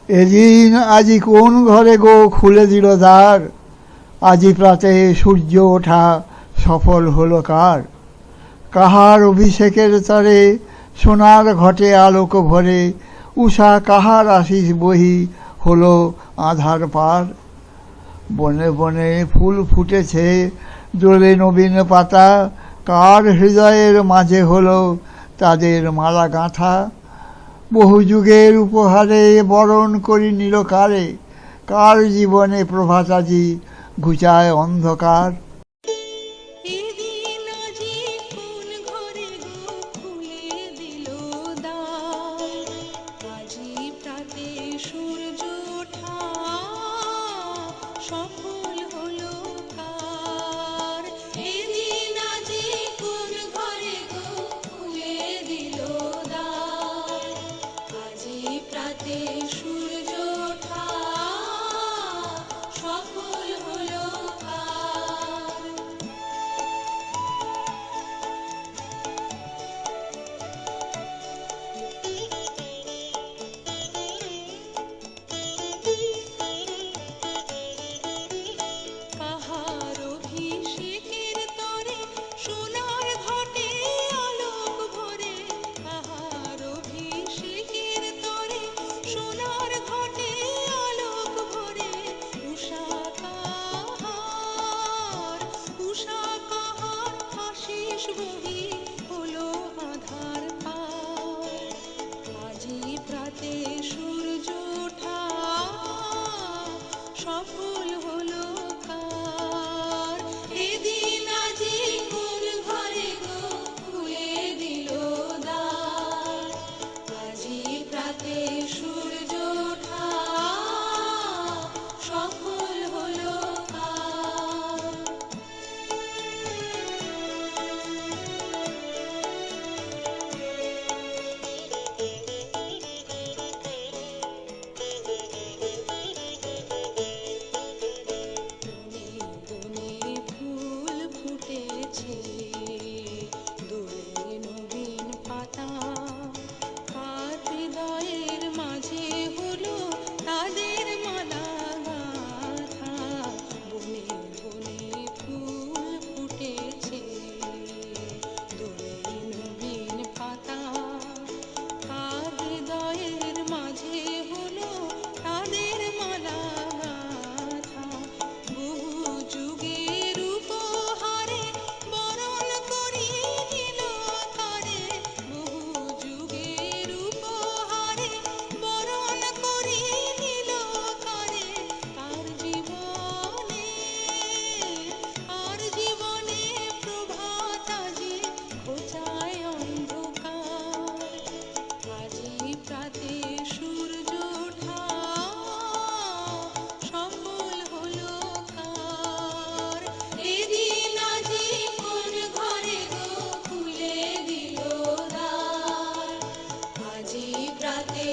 এদিন আজি কোন ঘরে গো খুলে দিল দ্বার, আজি প্রাতে সূর্য ওঠা সফল হলো কার। কাহার অভিষেকের তরে সোনার ঘটে আলোক ভরে, উষা কাহার আশিস বহি হলো আধার পার। বনে বনে ফুল ফুটেছে দোলে নবীন পাতা, কার হৃদয়ের মাঝে হলো তাদের মালা গাঁথা। বহু যুগের উপহারে বরণ করি নিল কারে, কার জীবনে প্রভাত আজি ঘুচায় অন্ধকার। প্রাতে